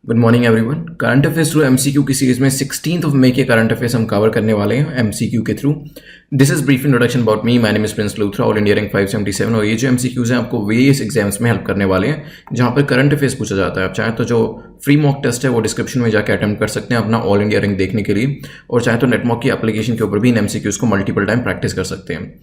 Good morning everyone. Current affairs through MCQ की series में 16 मई के करंट अफेयर्स हम कवर करने वाले हैं एमसीक्यू के through. This is brief introduction about me, my name is Prince Luthra, all India rank 577। और ये जो एमसीक्यूज हैं आपको वेरियस एग्जाम्स में हेल्प करने वाले हैं जहां पर करंट अफेयर्स पूछा जाता है। आप चाहे तो जो फ्री मॉक टेस्ट है वो डिस्क्रिप्शन में जाकर अटेम्प्ट कर सकते हैं अपना ऑल इंडिया रैंक देखने के लिए, और चाहे तो नेटमॉक की एप्लीकेशन के ऊपर भी इन एमसीक्यूज को मल्टीपल टाइम प्रैक्टिस कर सकते हैं।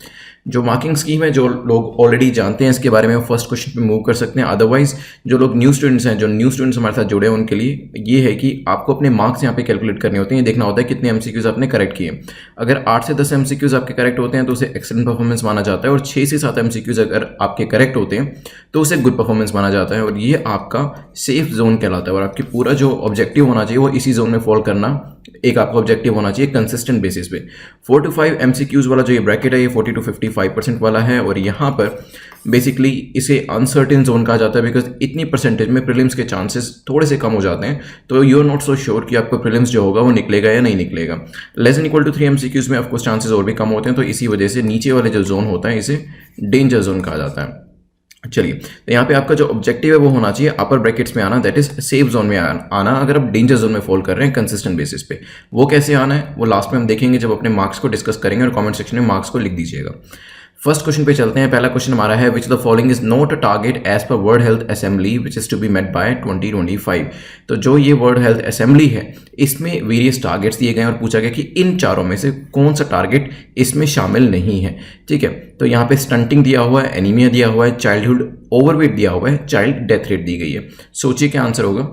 जो मार्किंग स्कीम है जो लोग ऑलरेडी जानते हैं इसके बारे में, वो फर्स्ट क्वेश्चन पे मूव कर सकते हैं। अदरवाइज जो लोग न्यू स्टूडेंट्स हैं, जो न्यू स्टूडेंट्स हमारे साथ जुड़े हैं, उनके लिए ये है कि आपको अपने मार्क्स यहाँ पे कैलकुलेट करने होते हैं। ये देखना होता है कितने एमसीक्यूज आपने करेक्ट किए। अगर 8 से 10 एमसीक्यूज आपके करेक्ट होते हैं तो उसे एक्सीलेंट परफॉर्मेंस माना जाता है, और 6 से 7 एमसीक्यूज अगर आपके करेक्ट होते हैं तो उसे गुड परफॉर्मेंस माना जाता है, और ये आपका सेफ जोन कहलाता है। और आपकी पूरा जो ऑब्जेक्टिव होना चाहिए वो इसी जोन में फॉल करना एक आपका ऑब्जेक्टिव होना चाहिए कंसिस्टेंट बेसिस पे। 4 to 5 एमसीक्यूज वाला जो ये ब्रैकेट है ये 40 to 55% वाला है, और यहाँ पर बेसिकली इसे अनसर्टेन जोन कहा जाता है, बिकॉज इतनी परसेंटेज में प्रीलिम्स के चांसेस थोड़े से कम हो जाते हैं, तो you are not so sure कि आपको प्रीलिम्स जो होगा वो निकलेगा या नहीं निकलेगा। Less than equal to 3 MCQs में ऑफकोर्स चांसेस और भी कम होते हैं, तो इसी वजह से नीचे वाले जो जोन होता है इसे डेंजर जोन कहा जाता है। चलिए, तो यहाँ पे आपका जो ऑब्जेक्टिव है वो होना चाहिए अपर ब्रैकेट्स में आना, दैट इज सेफ जोन में आना। अगर आप डेंजर जोन में फॉल कर रहे हैं कंसिस्टेंट बेसिस पे, वो कैसे आना है वो लास्ट में हम देखेंगे जब अपने मार्क्स को डिस्कस करेंगे, और कमेंट सेक्शन में मार्क्स को लिख दीजिएगा। फर्स्ट क्वेश्चन पे चलते हैं। पहला क्वेश्चन हमारा है, which the following is not a target as per world health assembly which is to be met by 2025। तो जो ये वर्ल्ड हेल्थ असेंबली है इसमें वेरियस टारगेट्स दिए गए हैं, और पूछा गया कि इन चारों में से कौन सा टारगेट इसमें शामिल नहीं है। ठीक है, तो यहाँ पे स्टंटिंग दिया हुआ है, एनीमिया दिया हुआ है, चाइल्डहुड ओवरवेट दिया हुआ है, चाइल्ड डेथ रेट दी गई है। सोचिए क्या आंसर होगा।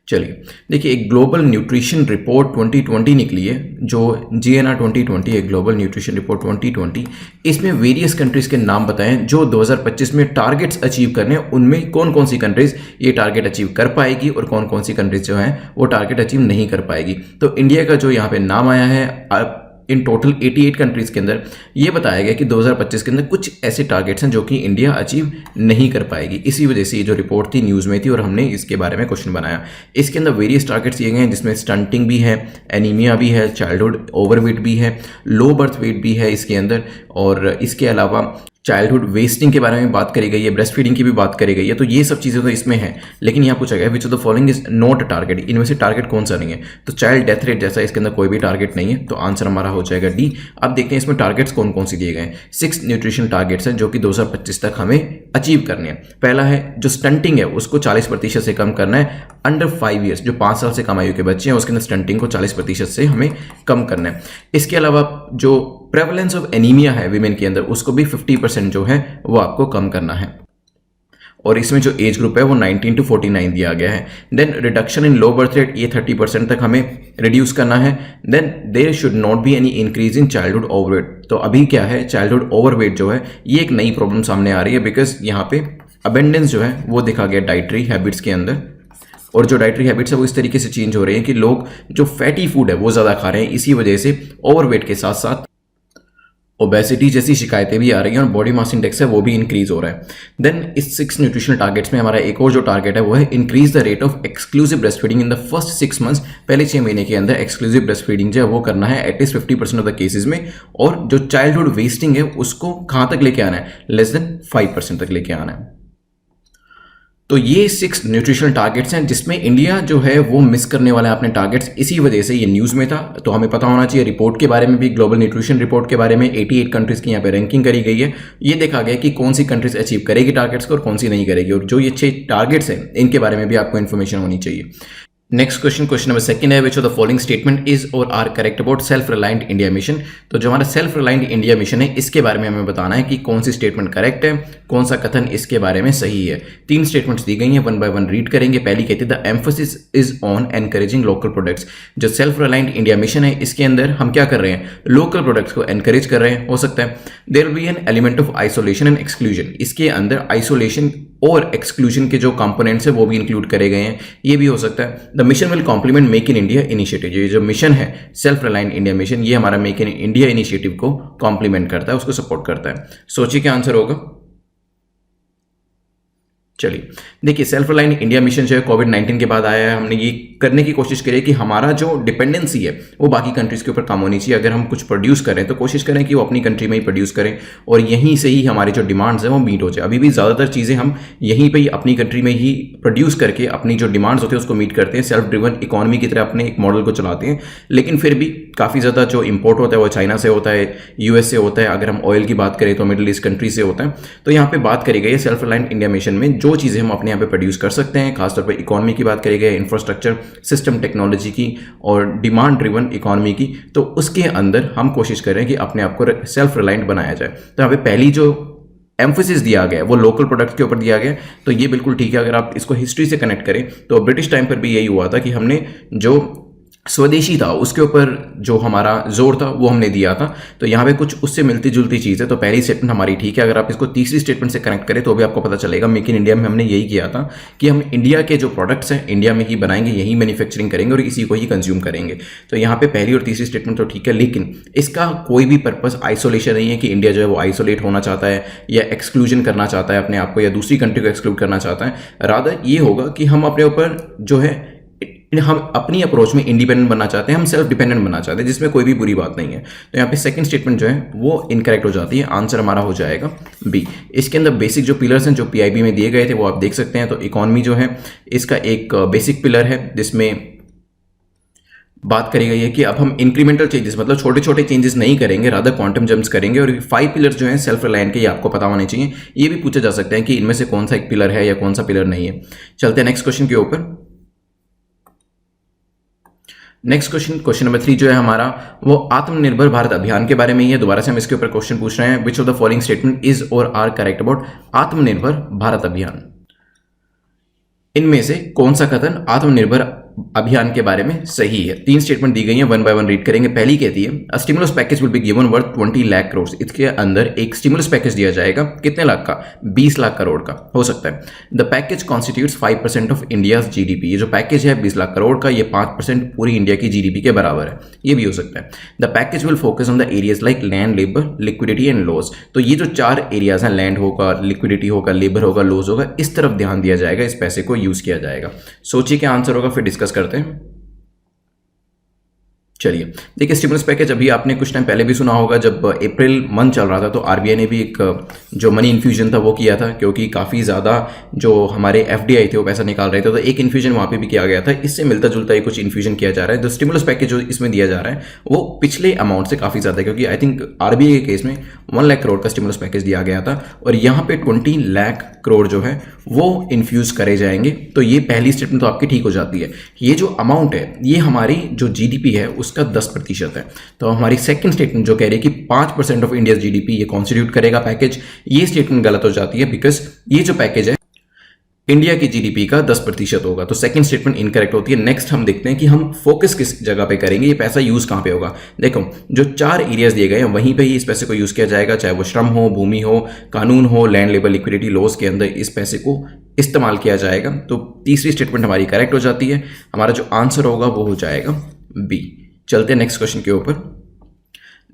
चलिए देखिए, एक ग्लोबल न्यूट्रिशन रिपोर्ट 2020 निकली है, जो GNR 2020 है, ग्लोबल न्यूट्रिशन रिपोर्ट 2020। इसमें वेरियस कंट्रीज के नाम बताएं जो 2025 में टारगेट्स अचीव करने हैं, उनमें कौन कौन सी कंट्रीज ये टारगेट अचीव कर पाएगी और कौन कौन सी कंट्रीज जो हैं वो टारगेट अचीव नहीं कर पाएगी। तो इंडिया का जो यहाँ पे नाम आया है, इन टोटल 88 कंट्रीज के अंदर ये बताया गया कि 2025 के अंदर कुछ ऐसे टारगेट्स हैं जो कि इंडिया अचीव नहीं कर पाएगी। इसी वजह से ये जो रिपोर्ट थी न्यूज़ में थी, और हमने इसके बारे में क्वेश्चन बनाया। इसके अंदर वेरियस टारगेट्स दिए गए हैं, जिसमें स्टंटिंग भी है, एनीमिया भी है, चाइल्डहुड ओवरवेट भी है, लो बर्थ वेट भी है इसके अंदर, और इसके अलावा चाइल्डहुड वेस्टिंग के बारे में बात करी गई है, ब्रेस्ट फीडिंग की भी बात करी गई है। तो ये सब चीज़ें तो इसमें है, लेकिन यहाँ पूछा गया विच of the following is not target, इनमें से टारगेट कौन सा नहीं है। तो चाइल्ड डेथ रेट जैसा इसके अंदर कोई भी टारगेट नहीं है, तो आंसर हमारा हो जाएगा डी। अब देखते हैं इसमें टारगेट्स कौन कौन सी दिए गए हैं। 6 न्यूट्रिशन टारगेट्स हैं जो कि 2025 तक हमें अचीव करने हैं। पहला है जो स्टंटिंग है उसको 40% से कम करना है। अंडर 5 ईयर्स जो 5 साल से कम आयु के बच्चे हैं उसके अंदर स्टंटिंग को 40% से हमें कम करना है। इसके अलावा जो प्रेवलेंस ऑफ एनीमिया है वीमेन के अंदर उसको भी 50% जो है वो आपको कम करना है, और इसमें जो एज ग्रुप है वो 19 to 49 दिया गया है। Then reduction in low birth rate, ये 30% तक हमें रिड्यूस करना है। Then there should not be any increase in childhood overweight. तो अभी क्या है, चाइल्डहुड ओवरवेट जो है ये एक नई प्रॉब्लम सामने आ रही है, बिकॉज यहाँ पे अबेंडेंस जो है वो देखा गया डाइटरी हैबिट्स के अंदर, और जो डाइटरी हैबिट्स है वो इस तरीके से चेंज हो रही है कि लोग जो फैटी फूड है वो ज़्यादा खा रहे हैं, इसी वजह से ओवरवेट के साथ साथ ओबेसिटी जैसी शिकायतें भी आ रही हैं, और बॉडी मास इंडेक्स है वो भी इंक्रीज हो रहा है। देन इस 6 न्यूट्रिशनल टारगेट्स में हमारा एक और जो टारगेट है वो है increase the rate of exclusive breast feeding in the first 6 months. पहले 6 महीने के अंदर एक्सक्लूसिव ब्रेस्ट फीडिंग जो है वो करना है एटलीस्ट 50% ऑफ द केसेज में, और जो चाइल्डहुड वेस्टिंग है उसको कहाँ तक लेके आना है, लेस देन 5% तक लेके आना है। तो ये 6 न्यूट्रिशनल टारगेट्स हैं जिसमें इंडिया जो है वो मिस करने वाला है अपने टारगेट्स, इसी वजह से ये न्यूज़ में था। तो हमें पता होना चाहिए रिपोर्ट के बारे में भी, ग्लोबल न्यूट्रिशन रिपोर्ट के बारे में 88 कंट्रीज़ की यहाँ पे रैंकिंग करी गई है। ये देखा गया कि कौन सी कंट्रीज अचीव करेगी टारगेट्स को और कौन सी नहीं करेगी, और जो ये 6 टारगेट्स हैं इनके बारे में भी आपको इन्फॉर्मेशन होनी चाहिए। नेक्स्ट क्वेश्चन, क्वेश्चन नंबर 2 है, which of the following statement is or are correct about self reliant India mission. तो जो हमारा सेल्फ रिलायंट इंडिया मिशन है इसके बारे में हमें बताना है कि कौन सी स्टेटमेंट करेक्ट है, कौन सा कथन इसके बारे में सही है। 3 स्टेटमेंट्स दी गई हैं, 1 by 1 रीड करेंगे। पहली कहती है the emphasis is on encouraging local products. जो सेल्फ रिलायंट इंडिया मिशन है इसके अंदर हम क्या कर रहे हैं, लोकल प्रोडक्ट्स को एनकरेज कर रहे हैं। हो सकता है there will be an element of isolation and exclusion, इसके अंदर आइसोलेशन और एक्सक्लूजन के जो कंपोनेंट्स है वो भी इंक्लूड करे गए हैं, ये भी हो सकता है। The mission will complement make in India initiative. ये जो मिशन है सेल्फ रिलायंट इंडिया मिशन, ये हमारा मेक इन इंडिया इनिशिएटिव को कॉम्प्लीमेंट करता है, उसको सपोर्ट करता है। सोचिए क्या आंसर होगा। चलिए देखिए, सेल्फ रिलायंट इंडिया मिशन जो है कोविड-19 के बाद आया है। हमने ये करने की कोशिश करी है कि हमारा जो डिपेंडेंसी है वो बाकी कंट्रीज़ के ऊपर कम होनी चाहिए। अगर हम कुछ प्रोड्यूस करें तो कोशिश करें कि वो अपनी कंट्री में ही प्रोड्यूस करें और यहीं से ही हमारी जो डिमांड्स हैं वो मीट हो जाए। अभी भी ज़्यादातर चीज़ें हम यहीं पे ही अपनी कंट्री में ही प्रोड्यूस करके अपनी जो डिमांड्स होती है उसको मीट करते हैं, सेल्फ ड्रिवन इकोनॉमी की तरह अपने एक मॉडल को चलाते हैं। लेकिन फिर भी काफ़ी ज़्यादा जो इंपोर्ट होता है वो चाइना से होता है, यूएस से होता है। अगर हम ऑयल की बात करें तो मिडिल ईस्ट कंट्री से होता है। तो यहाँ पे बात करी गई है सेल्फ रिलायंट इंडिया मिशन में जो चीज़ें हम अपने यहाँ पे प्रोड्यूस कर सकते हैं, खासतौर पर इकोनॉमी की बात करी गई, इंफ्रास्ट्रक्चर, सिस्टम टेक्नोलॉजी की और डिमांड ड्रिवन इकोनॉमी की, तो उसके अंदर हम कोशिश करें कि अपने आप को सेल्फ रिलायंट बनाया जाए। तो यहाँ पे पहली जो एम्फोसिस दिया गया है वो लोकल प्रोडक्ट्स के ऊपर दिया गया है, तो ये बिल्कुल ठीक है। अगर आप इसको हिस्ट्री से कनेक्ट करें तो ब्रिटिश टाइम पर भी यही हुआ था कि हमने जो स्वदेशी था उसके ऊपर जो हमारा जोर था वो हमने दिया था। तो यहाँ पे कुछ उससे मिलती जुलती चीज़ है। तो पहली स्टेटमेंट हमारी ठीक है। अगर आप इसको तीसरी स्टेटमेंट से कनेक्ट करें तो भी आपको पता चलेगा मेक इन इंडिया में हमने यही किया था कि हम इंडिया के जो प्रोडक्ट्स हैं इंडिया में ही बनाएंगे, यही मैन्युफैक्चरिंग करेंगे और इसी को ही कंज्यूम करेंगे। तो यहाँ पे पहली और तीसरी स्टेटमेंट तो ठीक है, लेकिन इसका कोई भी पर्पस आइसोलेशन नहीं है कि इंडिया जो है वो आइसोलेट होना चाहता है या एक्सक्लूजन करना चाहता है अपने आप को या दूसरी कंट्री को एक्सक्लूड करना चाहता है। रादर ये होगा कि हम अपने ऊपर जो है हम अपनी अप्रोच में इंडिपेंडेंट बनना चाहते हैं, हम सेल्फ डिपेंडेंट बनना चाहते हैं, जिसमें कोई भी बुरी बात नहीं है। तो यहाँ पे सेकंड स्टेटमेंट जो है वो इनकरेक्ट हो जाती है। आंसर हमारा हो जाएगा बी। इसके अंदर बेसिक जो पिलर्स हैं जो पीआईबी में दिए गए थे वो आप देख सकते हैं। तो इकोनॉमी जो है इसका एक बेसिक पिलर है जिसमें बात करी गई है कि अब हम इंक्रीमेंटल चेंजेस मतलब छोटे छोटे चेंजेस नहीं करेंगे, रादर क्वांटम जंप्स करेंगे। और 5 पिलर्स जो हैं सेल्फ रिलायंट के, ये आपको पता होने चाहिए। ये भी पूछा जा सकता है कि इनमें से कौन सा एक पिलर है या कौन सा पिलर नहीं है। चलते हैं नेक्स्ट क्वेश्चन के ऊपर। नेक्स्ट क्वेश्चन नंबर 3 जो है हमारा वो आत्मनिर्भर भारत अभियान के बारे में ही है। दोबारा से हम इसके ऊपर क्वेश्चन पूछ रहे हैं, विच of the following statement is or are correct about आत्मनिर्भर भारत अभियान। इनमें से कौन सा कथन आत्मनिर्भर अभियान के बारे में सही है। 3 स्टेटमेंट दी गई हैं, 1 बाय 1 रीड करेंगे। पहली कहती है stimulus package will be given worth 20 lakh crore. इसके अंदर एक स्टिमुलस पैकेज दिया जाएगा, कितने लाख का? 20 लाख करोड़ का हो सकता है। The package constitutes 5% of India's GDP. ये जो पैकेज है 20 लाख करोड़ का, ये 5% पूरी इंडिया की जीडीपी के बराबर है, ये भी हो सकता है। The package will focus on the areas like land, labour, liquidity and laws. तो ये जो 4 एरियाज हैं, लैंड होगा, लिक्विडिटी होगा, लेबर होगा, लॉज होगा, इस तरफ ध्यान दिया जाएगा, इस पैसे को यूज किया जाएगा। सोचिए क्या आंसर होगा, फिर डिस्कस करते हैं। चलिए देखिए, स्टिमुलस पैकेज अभी आपने कुछ टाइम पहले भी सुना होगा, जब अप्रैल मंथ चल रहा था तो आरबीआई ने भी एक जो मनी इन्फ्यूजन था वो किया था, क्योंकि काफ़ी ज़्यादा जो हमारे एफडीआई थे वो पैसा निकाल रहे थे, तो एक इन्फ्यूजन वहाँ पे भी किया गया था। इससे मिलता जुलता ही कुछ इन्फ्यूजन किया जा रहा है। जो स्टिमुलस पैकेज जो इसमें दिया जा रहा है वो पिछले अमाउंट से काफ़ी ज़्यादा है, क्योंकि आई थिंक आरबीआई के केस में 1 लाख करोड़ का स्टिमुलस पैकेज दिया गया था और यहाँ पे 20 लाख करोड़ जो है वो इन्फ्यूज करे जाएंगे। तो ये पहली स्टेटमेंट तो आपकी ठीक हो जाती है। ये जो अमाउंट है ये हमारी जो जीडीपी है उसका 10% है। तो हमारी सेकंड स्टेटमेंट जो कह रही है कि 5% ऑफ इंडिया जीडीपी ये कॉन्स्टिट्यूट करेगा पैकेज, ये स्टेटमेंट गलत हो जाती है, बिकॉज ये जो पैकेज है इंडिया की जीडीपी का 10% होगा। तो सेकंड स्टेटमेंट इनकरेक्ट होती है। नेक्स्ट हम देखते हैं कि हम फोकस किस जगह पे करेंगे, ये पैसा यूज कहां पे होगा। देखो जो 4 एरियाज दिए गए हैं वहीं पे ही इस पैसे को यूज किया जाएगा, चाहे वो श्रम हो, भूमि हो, कानून हो, लैंड, लेबर, लिक्विडिटी, लॉज के अंदर इस पैसे को इस्तेमाल किया जाएगा। तो तीसरी स्टेटमेंट हमारी करेक्ट हो जाती है। हमारा जो आंसर होगा वो हो जाएगा बी। चलते हैं नेक्स्ट क्वेश्चन के ऊपर।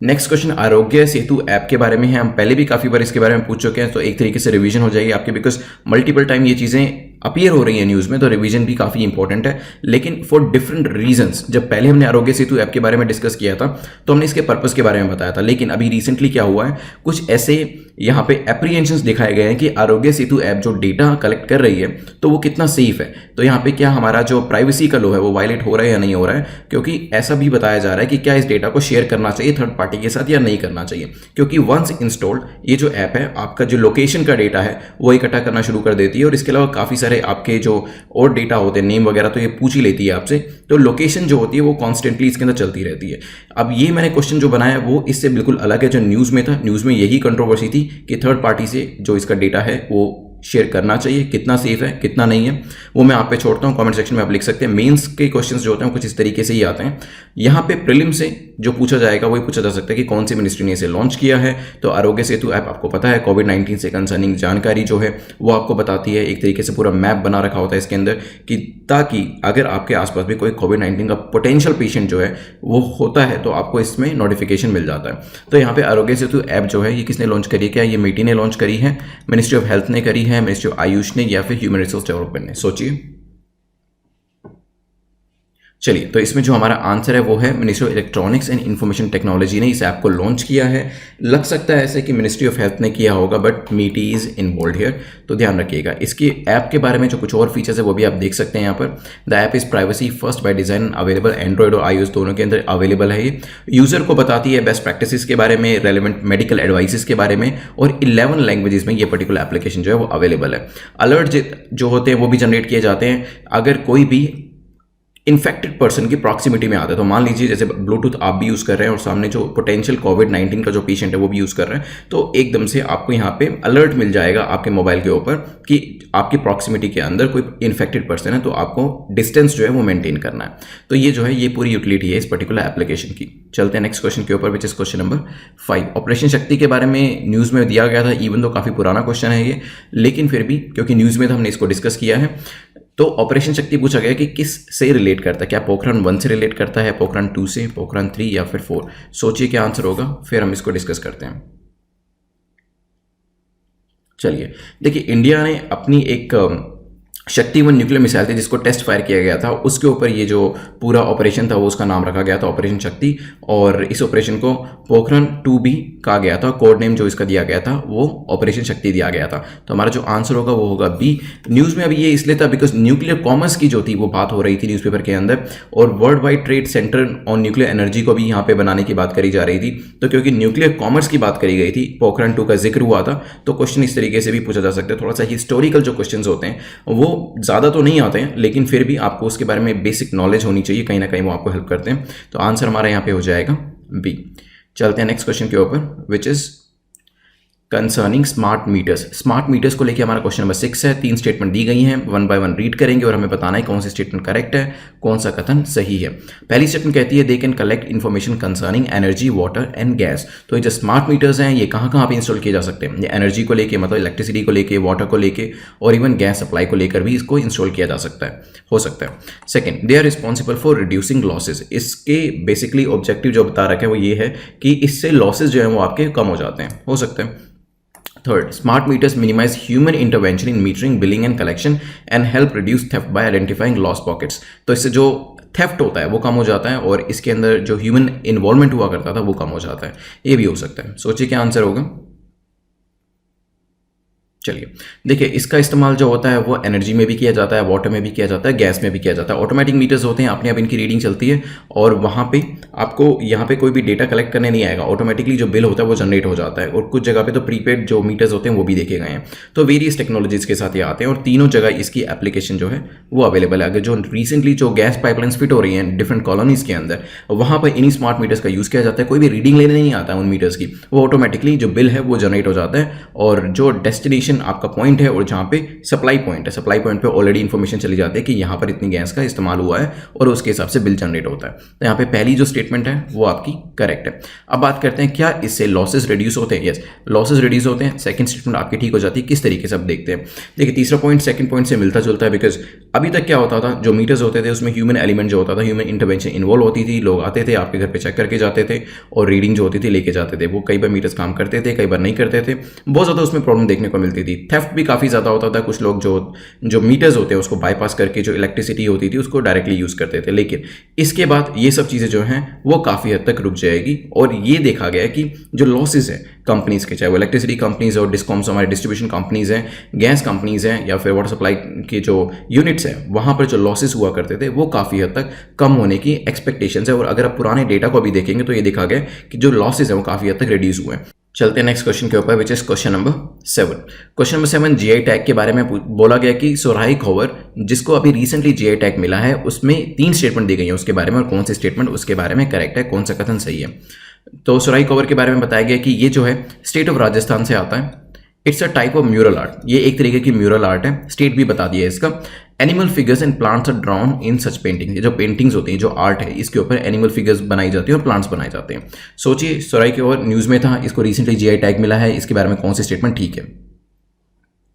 Next question Aarogya Setu app के बारे में है। हम पहले भी काफ़ी बार इसके बारे में पूछ चुके हैं, तो एक तरीके से रिवीजन हो जाएगी आपकी, बिकॉज मल्टीपल टाइम ये चीज़ें अपीयर हो रही है न्यूज़ में, तो रिवीजन भी काफ़ी इंपॉर्टेंट है, लेकिन फॉर डिफरेंट रीजंस। जब पहले हमने आरोग्य सेतु ऐप के बारे में डिस्कस किया था तो हमने इसके पर्पस के बारे में बताया था, लेकिन अभी रिसेंटली क्या हुआ है, कुछ ऐसे यहाँ पे एप्रीहेंशंस दिखाए गए हैं कि आरोग्य सेतु ऐप जो डेटा कलेक्ट कर रही है तो वो कितना सेफ है। तो यहाँ पे क्या हमारा जो प्राइवेसी का लॉ है वो वायलेट हो रहा है या नहीं हो रहा है, क्योंकि ऐसा भी बताया जा रहा है कि क्या इस डेटा को शेयर करना चाहिए थर्ड पार्टी के साथ या नहीं करना चाहिए, क्योंकि वंस इंस्टॉल्ड ये जो ऐप है आपका जो लोकेशन का डेटा है वो इकट्ठा करना शुरू कर देती है, और इसके अलावा काफ़ी सारे आपके जो और डेटा होते हैं, नेम वगैरह, तो ये पूछ ही लेती है आपसे। तो लोकेशन जो होती है वो कॉन्स्टेंटली इसके अंदर चलती रहती है। अब ये मैंने क्वेश्चन जो बनाया वो इससे बिल्कुल अलग है जो न्यूज़ में था। न्यूज़ में यही कंट्रोवर्सी थी कि थर्ड पार्टी से जो इसका डेटा है वो शेयर करना चाहिए, कितना सेफ है कितना नहीं है वो मैं आप पे छोड़ता हूँ, कमेंट सेक्शन में आप लिख सकते हैं। मेंस के क्वेश्चंस जो होते हैं कुछ इस तरीके से ही आते हैं। यहाँ पे प्रीलिम से जो पूछा जाएगा वही पूछा जा सकता है कि कौन सी मिनिस्ट्री ने इसे लॉन्च किया है। तो आरोग्य सेतु ऐप आपको पता है कोविड-19 से कंसर्निंग जानकारी जो है वो आपको बताती है, एक तरीके से पूरा मैप बना रखा होता है इसके अंदर, कि ताकि अगर आपके आसपास भी कोई कोविड-19 का पोटेंशियल पेशेंट जो है वो होता है तो आपको इसमें नोटिफिकेशन मिल जाता है। तो यहाँ पे आरोग्य सेतु ऐप जो है ये किसने लॉन्च करी है, क्या ये मेटी ने लॉन्च करी है, मिनिस्ट्री ऑफ हेल्थ ने करी है मिनिस्ट्री ऑफ आयुष ने या फिर ह्यूमन रिसोर्स डेवलपमेंट ने? सोचिए। चलिए, तो इसमें जो हमारा आंसर है वो है ministry of electronics and information technology ने इस ऐप को लॉन्च किया है। लग सकता है ऐसे कि मिनिस्ट्री ऑफ हेल्थ ने किया होगा, बट मीटी इज इन्वॉल्व हियर, तो ध्यान रखिएगा। इसकी ऐप के बारे में जो कुछ और फीचर्स है वो भी आप देख सकते हैं यहाँ पर। The app is privacy first by design, available Android और iOS दोनों के अंदर अवेलेबल है। ये यूजर को बताती है बेस्ट प्रैक्टिसेस के बारे में, रेलिवेंट मेडिकल एडवाइसेस के बारे में, और 11 लैंग्वेजेस में ये पर्टिकुलर एप्लीकेशन जो है वो अवेलेबल है। अलर्ट जो होते हैं वो भी जनरेट किए जाते हैं अगर कोई भी इन्फेक्टेड पर्सन की प्रॉक्सिमिटी में आता है। तो मान लीजिए जैसे ब्लूटूथ आप भी यूज़ कर रहे हैं और सामने जो पोटेंशियल कोविड-19 का जो पेशेंट है वो भी यूज़ कर रहे हैं, तो एकदम से आपको यहाँ पे अलर्ट मिल जाएगा आपके मोबाइल के ऊपर कि आपकी प्रॉक्सिमिटी के अंदर कोई इन्फेक्टेड पर्सन है, तो आपको डिस्टेंस जो है वो मेंटेन करना है। तो ये जो है ये पूरी यूटिलिटी है इस पर्टिकुलर एप्लीकेशन की। चलते हैं नेक्स्ट क्वेश्चन के ऊपर, which is question number 5। Operation शक्ति के बारे में न्यूज़ में दिया गया था, इवन तो काफ़ी पुराना क्वेश्चन है ये, लेकिन फिर भी क्योंकि न्यूज़ में तो हमने इसको डिस्कस किया है, तो ऑपरेशन शक्ति पूछा गया कि किस से रिलेट करता है, क्या पोखरण 1 से रिलेट करता है, पोखरण 2 से, पोखरण 3 या फिर 4? सोचिए क्या आंसर होगा, फिर हम इसको डिस्कस करते हैं। चलिए देखिए, इंडिया ने अपनी एक शक्ति 1 न्यूक्लियर मिसाइल थी जिसको टेस्ट फायर किया गया था, उसके ऊपर ये जो पूरा ऑपरेशन था वो उसका नाम रखा गया था ऑपरेशन शक्ति, और इस ऑपरेशन को पोखरण 2 भी कहा गया था। कोड नेम जो इसका दिया गया था वो ऑपरेशन शक्ति दिया गया था। तो हमारा जो आंसर होगा वो होगा बी। न्यूज़ में अभी ये इसलिए था बिकॉज न्यूक्लियर कॉमर्स की जो थी वो बात हो रही थी न्यूज़पेपर के अंदर, और world wide trade centre on nuclear energy को भी यहाँ पे बनाने की बात करी जा रही थी। तो क्योंकि न्यूक्लियर कॉमर्स की बात करी गई थी, पोखरण 2 का जिक्र हुआ था, तो क्वेश्चन इस तरीके से भी पूछा जा सकता है। थोड़ा सा हिस्टोरिकल जो क्वेश्चन होते हैं वो ज़्यादा तो नहीं आते हैं, लेकिन फिर भी आपको उसके बारे में बेसिक नॉलेज होनी चाहिए, कहीं ना कहीं वो आपको हेल्प करते हैं। तो आंसर हमारा यहाँ पे हो जाएगा बी। चलते हैं नेक्स्ट क्वेश्चन के ऊपर, which is concerning smart meters. Smart meters को लेके हमारा क्वेश्चन नंबर 6 है। 3 स्टेटमेंट दी गई हैं, 1 बाय 1 रीड करेंगे और हमें बताना है कौन सी स्टेटमेंट करेक्ट है, कौन सा कथन सही है। पहली स्टेटमेंट कहती है they can collect information concerning energy, water and gas. तो ये जो स्मार्ट मीटर्स हैं ये कहाँ कहाँ पे इंस्टॉल किए जा सकते हैं? ये एनर्जी को लेके, मतलब इलेक्ट्रिसिटी को लेके, वाटर को लेके, और इवन गैस सप्लाई को लेकर भी इसको इंस्टॉल किया जा सकता है, हो सकता है। Second, they are responsible for reducing losses. इसके बेसिकली ऑब्जेक्टिव जो बता रखे हैं वो ये है कि इससे लॉसेज जो है वो आपके कम हो जाते हैं, हो सकते हैं। Third, smart meters minimize human intervention in metering, billing and collection and help reduce theft by identifying lost pockets. तो इससे जो थेफ्ट होता है वो कम हो जाता है और इसके अंदर जो ह्यूमन इन्वॉल्वमेंट हुआ करता था वो कम हो जाता है। ये भी हो सकता है। सोचिए क्या आंसर होगा। चलिए देखिए, इसका इस्तेमाल जो होता है वो एनर्जी में भी किया जाता है, वाटर में भी किया जाता है, गैस में भी किया जाता है। ऑटोमेटिक मीटर्स होते हैं, अपने आप इनकी रीडिंग चलती है और वहाँ पे आपको यहाँ पे कोई भी डेटा कलेक्ट करने नहीं आएगा, ऑटोमेटिकली जो बिल होता है वो जनरेट हो जाता है। और कुछ जगह पे तो प्रीपेड जो मीटर्स होते हैं वो भी देखे गए हैं। तो वेरियस टेक्नोलॉजीज के साथ ये आते हैं और तीनों जगह इसकी एप्लीकेशन जो है वो अवेलेबल है। अगर जो रिसेंटली जो गैस पाइपलाइंस फिट हो रही हैं डिफरेंट कॉलोनीज के अंदर, वहाँ पर इन्हीं स्मार्ट मीटर्स का यूज़ किया जाता है। कोई भी रीडिंग लेने नहीं आता है उन मीटर्स की, वो ऑटोमेटिकली जो बिल है वो जनरेट हो जाता है और जो डेस्टिनेशन आपका पॉइंट है और जहाँ पे सप्लाई पॉइंट है, सप्लाई पॉइंट पे ऑलरेडी इन्फॉर्मेशन चली जाती है कि यहाँ पर इतनी गैस का इस्तेमाल हुआ है और उसके हिसाब से बिल जनरेट होता है। तो यहाँ पे पहली जो स्टेटमेंट है वो आपकी करेक्ट है। अब बात करते हैं क्या इससे लॉसेस रिड्यूस होते हैं। यस, लॉसेस रिड्यूस होते हैं। सेकंड स्टेटमेंट आपकी ठीक हो जाती है। किस तरीके से आप देखते हैं, देखिए तीसरा पॉइंट सेकंड पॉइंट से मिलता जुलता है, बिकॉज अभी तक क्या होता था, जो मीटर्स होते थे उसमें ह्यूमन एलिमेंट जो होता था, ह्यूमन इंटरवेंशन इन्वॉल्व होती थी। लोग आते थे आपके घर पे चेक करके जाते थे और रीडिंग जो होती थी लेके जाते थे। वो कई बार मीटर्स काम करते थे, कई बार नहीं करते थे, बहुत ज़्यादा उसमें प्रॉब्लम देखने को मिलती थी। थेफ्ट भी काफ़ी ज़्यादा होता था। कुछ लोग जो मीटर्स होते हैं उसको बाईपास करके जो इलेक्ट्रिसिटी होती थी उसको डायरेक्टली यूज़ करते थे। लेकिन इसके बाद ये सब चीज़ें जो हैं वो काफ़ी हद तक रुक जाएगी और ये देखा गया है कि जो लॉसेस हैं कंपनीज के, चाहे वो इलेक्ट्रिसिटी कंपनीज और डिस्कॉम्स हमारे डिस्ट्रीब्यूशन कंपनीज हैं, गैस कंपनीज हैं या फिर वाटर सप्लाई के जो यूनिट्स हैं, वहाँ पर जो लॉसेस हुआ करते थे वो काफ़ी हद तक कम होने की एक्सपेक्टेशंस है। और अगर आप पुराने डेटा को भी देखेंगे तो ये देखा गया कि जो लॉसेस हैं वो काफ़ी हद तक रिड्यूस हुए हैं। चलते हैं नेक्स्ट क्वेश्चन के ऊपर, which is question number 7। Question number 7 GI tag के बारे में बोला गया कि सोराई खोवर जिसको अभी रिसेंटली जीआई टैग मिला है उसमें 3 स्टेटमेंट दी गई हैं उसके बारे में, और कौन सी स्टेटमेंट उसके बारे में करेक्ट है, कौन सा कथन सही है। तो सोराई खोवर के बारे में बताया गया कि ये जो है स्टेट ऑफ राजस्थान से आता है। It's a type of mural art, ये एक तरीके की म्यूरल आर्ट है। स्टेट भी बता दिया है इसका। Animal figures and plants are drawn in such painting. ये जो पेंटिंग्स होती हैं, जो आर्ट है, इसके ऊपर एनिमल फिगर्स बनाई जाती है और प्लांट्स बनाए जाते हैं। सोचिए, सोराई खोवर न्यूज़ में था, इसको रिसेंटली जीआई टैग मिला है, इसके बारे में कौन सी स्टेटमेंट ठीक है।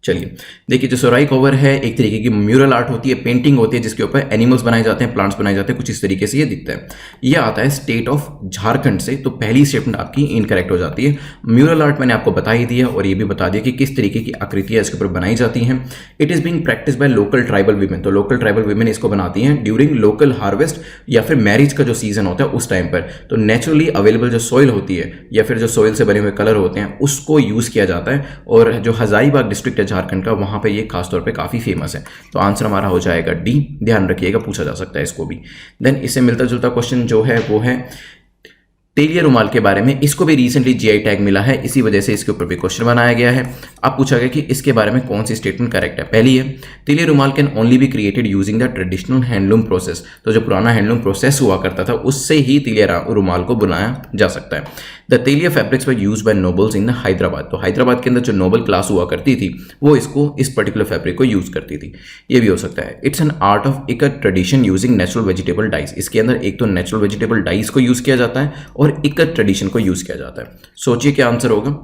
चलिए देखिए, जो सोराई कवर है एक तरीके की म्यूरल आर्ट होती है, पेंटिंग होती है जिसके ऊपर एनिमल्स बनाए जाते हैं, प्लांट्स बनाए जाते हैं, कुछ इस तरीके से ये दिखता है। ये आता है स्टेट ऑफ झारखंड से, तो पहली स्टेटमेंट आपकी इनकरेक्ट हो जाती है। म्यूरल आर्ट मैंने आपको बता ही दिया और ये भी बता दिया कि किस तरीके की आकृतियां इसके ऊपर बनाई जाती हैं। It is being practice by local tribal women, तो लोकल ट्राइबल वीमेन इसको बनाती हैं ड्यूरिंग लोकल हार्वेस्ट या फिर मैरिज का जो सीजन होता है उस टाइम पर। तो नेचुरली अवेलेबल जो सॉइल होती है या फिर जो सॉइल से बने हुए कलर होते हैं उसको यूज किया जाता है। और जो हजारीबाग डिस्ट्रिक्ट है झारखंड का, वहां पे ये खासतौर पे काफी फेमस है। तो आंसर हमारा हो जाएगा डी, ध्यान रखिएगा, पूछा जा सकता है इसको भी। देन इससे मिलता जुलता क्वेश्चन जो है वो है तेलिया रुमाल के बारे में। इसको भी रिसेंटली जीआई टैग मिला है, इसी वजह से इसके ऊपर भी क्वेश्चन बनाया गया है। अब पूछा गया कि इसके बारे में कौन सी स्टेटमेंट करेक्ट है। पहली है, तेलिया रुमाल can only be created using the traditional handloom process, तो जो पुराना हैंडलूम प्रोसेस हुआ करता था उससे ही तेलिया रुमाल को बनाया जा सकता है। The Telia fabrics were used by nobles in Hyderabad, तो हैदराबाद के अंदर जो नोबल क्लास हुआ करती थी वो इसको इस पर्टिकुलर फैब्रिक को यूज करती थी। ये भी हो सकता है। इट्स एन आर्ट ऑफ एक tradition using natural vegetable dice, इसके अंदर एक तो नेचुरल वेजिटेबल डाइस को यूज किया जाता है और एक ट्रेडिशन को यूज किया जाता है। सोचिए क्या आंसर होगा।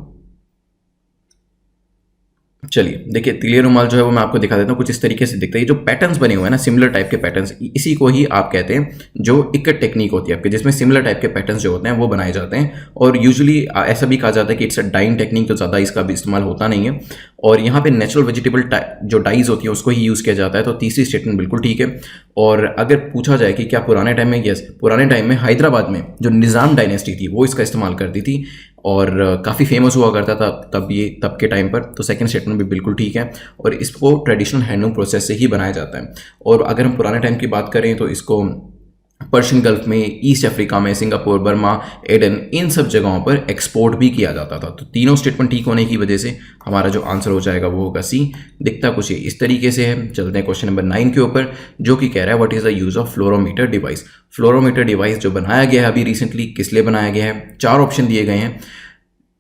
चलिए देखिए, तेलिया रुमाल जो है वो मैं आपको दिखा देता हूँ, कुछ इस तरीके से दिखता है। ये जो पैटर्न्स बने हुए हैं ना, सिमिलर टाइप के पैटर्न्स, इसी को ही आप कहते हैं जो इकट टेक्निक होती है आपके, जिसमें सिमिलर टाइप के पैटर्न्स जो होते हैं वो बनाए जाते हैं। और यूजुअली ऐसा भी कहा जाता है कि इट्स अ डाइंग टेक्निक, तो ज़्यादा इसका भी इस्तेमाल होता नहीं है। और यहाँ पे नेचुरल वेजिटेबल जो डाइज होती है उसको ही यूज़ किया जाता है। तो तीसरी स्टेटमेंट बिल्कुल ठीक है। और अगर पूछा जाए कि क्या पुराने टाइम में, यस, पुराने टाइम में हैदराबाद में जो निज़ाम डायनेस्टी थी वो इसका इस्तेमाल करती थी और काफ़ी फेमस हुआ करता था तब के टाइम पर। तो सेकंड स्टेटमेंट भी बिल्कुल ठीक है और इसको ट्रेडिशनल हैंडलूम प्रोसेस से ही बनाया जाता है। और अगर हम पुराने टाइम की बात करें तो इसको पर्शियन गल्फ में, ईस्ट अफ्रीका में, सिंगापुर, बर्मा, एडन, इन सब जगहों पर एक्सपोर्ट भी किया जाता था। तो तीनों स्टेटमेंट ठीक होने की वजह से हमारा जो आंसर हो जाएगा वो होगा सी। दिखता कुछ इस तरीके से है। चलते हैं क्वेश्चन नंबर 9 के ऊपर, जो कि कह रहा है what is the use of fluorometer device. Fluorometer device जो बनाया गया है अभी रिसेंटली, किस लिए बनाया गया है? 4 ऑप्शन दिए गए हैं।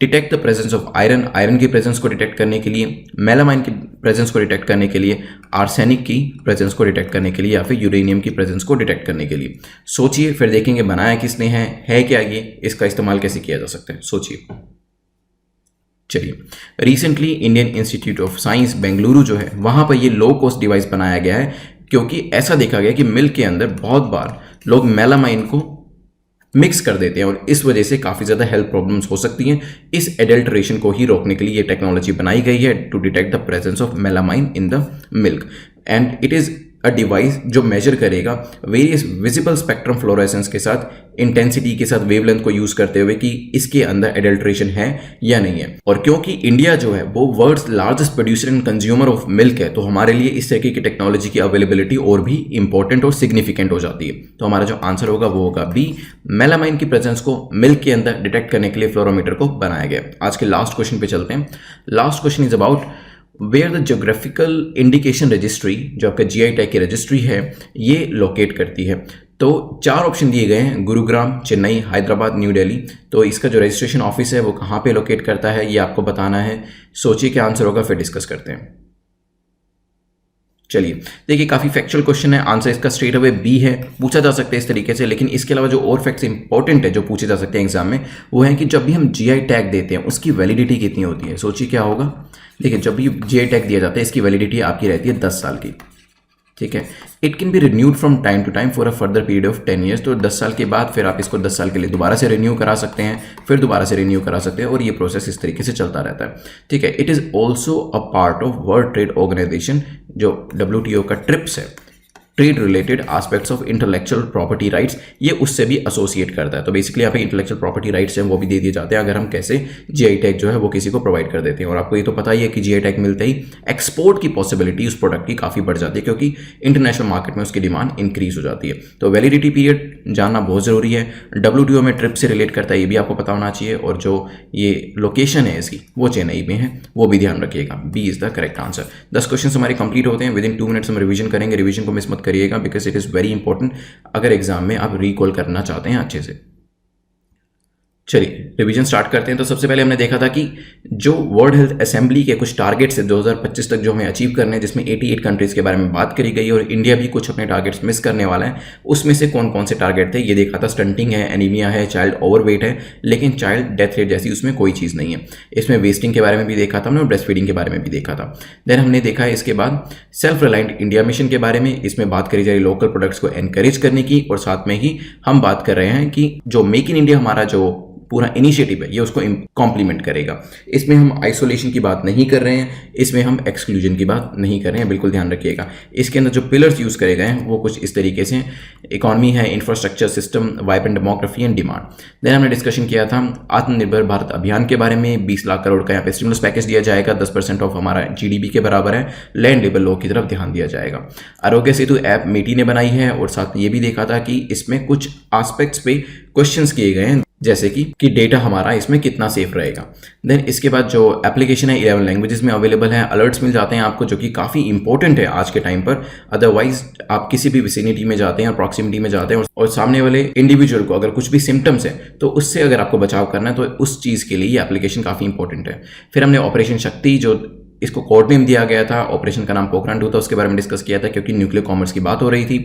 Detect the presence of iron, iron की प्रेजेंस को डिटेक्ट करने के लिए, मेलामाइन की प्रेजेंस को डिटेक्ट करने के लिए, आर्सेनिक की प्रेजेंस को डिटेक्ट करने के लिए, या फिर यूरेनियम की प्रेजेंस को डिटेक्ट करने के लिए। सोचिए, फिर देखेंगे बनाया किसने है क्या ये, इसका इस्तेमाल कैसे किया जा सकता है, सोचिए। चलिए, recently Indian institute of science Bengaluru जो है वहां पर ये लो कॉस्ट डिवाइस बनाया गया है, क्योंकि ऐसा देखा गया कि मिल्क के अंदर बहुत बार लोग मेलामाइन को मिक्स कर देते हैं और इस वजह से काफ़ी ज़्यादा हेल्थ प्रॉब्लम्स हो सकती हैं। इस एडल्ट्रेशन को ही रोकने के लिए ये टेक्नोलॉजी बनाई गई है to detect the presence of melamine in the milk. And it is a device जो मेजर करेगा वेरियस विजिबल स्पेक्ट्रम फ्लोरेसेंस के साथ, इंटेंसिटी के साथ, वेवलेंथ को यूज करते हुए कि इसके अंदर एडल्ट्रेशन है या नहीं है। और क्योंकि इंडिया जो है वो world's largest producer and consumer of milk है, तो हमारे लिए इस तरीके की टेक्नोलॉजी की अवेलेबिलिटी और भी इंपॉर्टेंट और सिग्निफिकेंट हो जाती है। तो हमारा जो आंसर होगा वो होगा बी, मेलामाइन की प्रेजेंस को मिल्क के अंदर डिटेक्ट करने के लिए फ्लोरोमीटर को बनाया गया। आज के लास्ट क्वेश्चन पे चलते हैं। Last question is about where the geographical indication registry, जो आपका जीआई टैग की रजिस्ट्री है, ये लोकेट करती है। तो 4 ऑप्शन दिए गए हैं, गुरुग्राम, चेन्नई, हैदराबाद, न्यू दिल्ली। तो इसका जो रजिस्ट्रेशन ऑफिस है वो कहाँ पे लोकेट करता है ये आपको बताना है। सोचिए क्या आंसर होगा, फिर डिस्कस करते हैं। चलिए देखिए, काफ़ी फैक्चुअल क्वेश्चन है, आंसर इसका स्ट्रेट अवे बी है। पूछा जा सकता है इस तरीके से, लेकिन इसके अलावा जो और फैक्ट्स इंपॉर्टेंट है जो पूछे जा सकते हैं एग्जाम में, वो है कि जब भी हम जीआई टैग देते हैं उसकी वैलिडिटी कितनी होती है। सोचिए क्या होगा। देखिए, जब भी जीआई टैग दिया जाता है इसकी वैलिडिटी आपकी रहती है 10 साल की, ठीक है। It can be renewed from time to time for a further period of 10 years. तो 10 साल के बाद फिर आप इसको 10 साल के लिए दोबारा से रिन्यू करा सकते हैं, फिर दोबारा से रिन्यू करा सकते हैं, और ये प्रोसेस इस तरीके से चलता रहता है, ठीक है। It is also a part of world trade organisation, जो WTO का ट्रिप्स है, trade related aspects of intellectual property rights, ये उससे भी एसोसिएट करता है। तो बेसिकली यहाँ पे इंटेलेक्चुअल प्रॉपर्टी राइट्स हैं वो भी दे दिए जाते हैं अगर हम कैसे जीआई टैग जो है वो किसी को प्रोवाइड कर देते हैं। और आपको ये तो पता ही है कि जीआई टैग मिलते ही एक्सपोर्ट की पॉसिबिलिटी उस प्रोडक्ट की काफ़ी बढ़ जाती है, क्योंकि इंटरनेशनल मार्केट में उसकी डिमांड इंक्रीज हो जाती है। तो वैलिडिटी पीरियड जानना बहुत ज़रूरी है। WTO में ट्रिप से रिलेट करता है, ये भी आपको पता होना चाहिए। और जो ये लोकेशन है इसकी वो चेन्नई में है, वो भी ध्यान रखिएगा। B is the correct answer. 10 question हमारे कंप्लीट होते हैं। विदिन 2 मिनट्स हम रिवीजन करेंगे। रिवीजन को मिस मत करिएगा, because it is very important अगर एग्जाम में आप रिकॉल करना चाहते हैं अच्छे से। चलिए रिवीजन स्टार्ट करते हैं। तो सबसे पहले हमने देखा था कि जो वर्ल्ड हेल्थ असेंबली के कुछ टारगेट्स है 2025 तक जो हमें अचीव करने हैं, जिसमें 88 कंट्रीज़ के बारे में बात करी गई और इंडिया भी कुछ अपने टारगेट्स मिस करने वाला है। उसमें से कौन कौन से टारगेट थे ये देखा था। स्टंटिंग है, एनीमिया है, चाइल्ड ओवरवेट है, लेकिन चाइल्ड डेथ रेट जैसी उसमें कोई चीज़ नहीं है। इसमें वेस्टिंग के बारे में भी देखा था हमने और ब्रेस्ट फीडिंग के बारे में भी देखा था। देन हमने देखा है इसके बाद सेल्फ रिलायंट इंडिया मिशन के बारे में। इसमें बात करी जा रही लोकल प्रोडक्ट्स को एनकरेज करने की, और साथ में ही हम बात कर रहे हैं कि जो मेक इन इंडिया हमारा जो पूरा इनिशिएटिव है ये उसको कॉम्प्लीमेंट करेगा। इसमें हम आइसोलेशन की बात नहीं कर रहे हैं, इसमें हम एक्सक्लूजन की बात नहीं कर रहे हैं, बिल्कुल ध्यान रखिएगा। इसके अंदर जो पिलर्स यूज़ करे गए हैं वो कुछ इस तरीके से इकॉनमी है, infrastructure system, vibrant demography and demand. Then हमने डिस्कशन किया था आत्मनिर्भर भारत अभियान के बारे में। 20 लाख करोड़ का यहाँ पे स्टिमुलस पैकेज दिया जाएगा, 10% ऑफ हमारा GDP के बराबर है। लैंड लेबर लॉ की तरफ ध्यान दिया जाएगा। आरोग्य सेतु ऐप मेटी ने बनाई है, और साथ में ये भी देखा था कि इसमें कुछ आस्पेक्ट्स पे क्वेश्चंस किए गए हैं, जैसे कि डेटा हमारा इसमें कितना सेफ रहेगा। देन इसके बाद जो एप्लीकेशन है 11 लैंग्वेजेस में अवेलेबल है। अलर्ट्स मिल जाते हैं आपको, जो कि काफ़ी इंपॉर्टेंट है आज के टाइम पर। अदरवाइज आप किसी भी विसिनिटी में जाते हैं और प्रॉक्सिमिटी में जाते हैं और सामने वाले इंडिविजुअल को अगर कुछ भी सिम्टम्स है तो उससे अगर आपको बचाव करना है तो उस चीज़ के लिए ये एप्लीकेशन काफ़ी इंपॉर्टेंट है। फिर हमने ऑपरेशन शक्ति, जो इसको कोड नेम दिया गया था, ऑपरेशन का नाम पोखरण 2 था, उसके बारे में डिस्कस किया था क्योंकि न्यूक्लियर कॉमर्स की बात हो रही थी।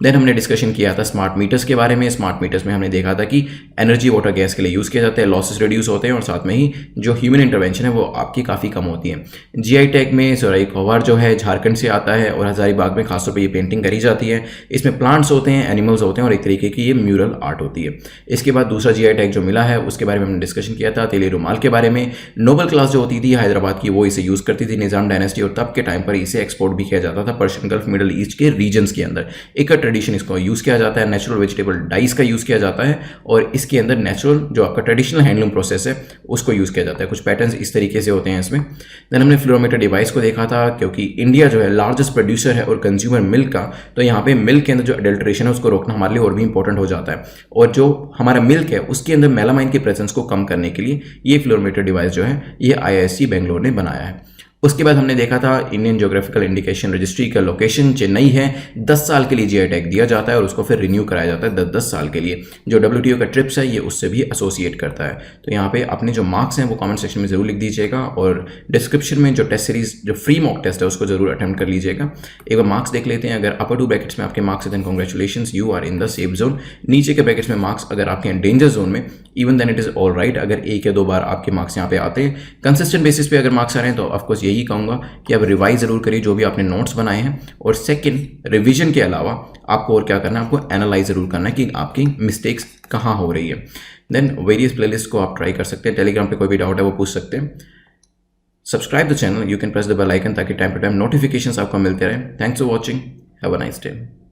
देन हमने डिस्कशन किया था स्मार्ट मीटर्स के बारे में। स्मार्ट मीटर्स में हमने देखा था कि एनर्जी वाटर गैस के लिए यूज़ किया जाता है, लॉसेस रिड्यूस होते हैं, और साथ में ही जो ह्यूमन इंटरवेंशन है वो आपकी काफ़ी कम होती है। GI टैग में सोराई खवार जो है झारखंड से आता है, और हजारीबाग में खासतौर पर ये पेंटिंग करी जाती है। इसमें प्लांट्स होते हैं, एनिमल्स होते हैं, और एक तरीके की ये म्यूरल आर्ट होती है। इसके बाद दूसरा GI टैग जो मिला है उसके बारे में हमने डिस्कशन किया था। तेली रुमाल के बारे में। नोबल क्लास जो होती थी हैदराबाद की वो इसे यूज़ करती थी निज़ाम डायनेस्टी, और तब के टाइम पर इसे एक्सपोर्ट भी किया जाता था पर्शियन गल्फ, मिडल ईस्ट के रीजन्स के अंदर। एक ट्रेडिशन इसको यूज़ किया जाता है। नेचुरल वेजिटेबल डाइस का यूज़ किया जाता है, और इसके अंदर नेचुरल जो आपका ट्रेडिशनल हैंडलूम प्रोसेस है उसको यूज़ किया जाता है। कुछ पैटर्न्स इस तरीके से होते हैं इसमें। देन हमने फ्लोरोमीटर डिवाइस को देखा था, क्योंकि इंडिया जो है लार्जेस्ट प्रोड्यूसर है और कंज्यूमर मिल्क का, तो यहाँ पे मिल्क के अंदर जो एडल्ट्रेशन है उसको रोकना हमारे लिए और भी इंपॉर्टेंट हो जाता है। और जो हमारा मिल्क है उसके अंदर मेलामाइन की प्रेजेंस को कम करने के लिए ये फ्लोरोमीटर डिवाइस जो है ये IISc बेंगलोर ने बनाया है। उसके बाद हमने देखा था इंडियन ज्योग्राफिकल इंडिकेशन रजिस्ट्री का लोकेशन चेन्नई है। 10 साल के लिए GI टैग दिया जाता है और उसको फिर रिन्यू कराया जाता है 10 साल के लिए। जो WTO का ट्रिप्स है ये उससे भी एसोसिएट करता है। तो यहाँ पे अपने जो मार्क्स हैं वो कमेंट सेक्शन में जरूर लिख दीजिएगा, और डिस्क्रिप्शन में जो टेस्ट सीरीज जो फ्री मॉक टेस्ट है उसको जरूर अटेम्प्ट कर लीजिएगा। एक बार मार्क्स देख लेते हैं। अगर अपर 2 ब्रैकेट्स में आपके मार्क्स है then congratulations, you are in the safe zone. नीचे के ब्रैकेट्स में मार्क्स अगर आपके डेंजर जोन में, even then it is all right. अगर 1 या 2 बार आपके मार्क्स यहाँ पे आते हैं कंसिस्टेंट बेसिस पे अगर मार्क्स आ रहे हैं तो ऑफकोर्स यही कहूँगा कि आप रिवाइज जरूर करिए जो भी आपने नोट्स बनाए हैं। और सेकंड, रिवीजन के अलावा आपको और क्या करना है, आपको एनालाइज जरूर करना है कि आपकी मिस्टेक्स कहाँ हो रही है। देन वेरियस प्लेलिस्ट को आप ट्राई कर सकते हैं। टेलीग्राम पे कोई भी डाउट है वो पूछ सकते हैं। Subscribe the channel, you can press the bell icon ताकि टाइम टू टाइम नोटिफिकेशंस आपको मिलते रहे। Thanks for watching, have a nice day.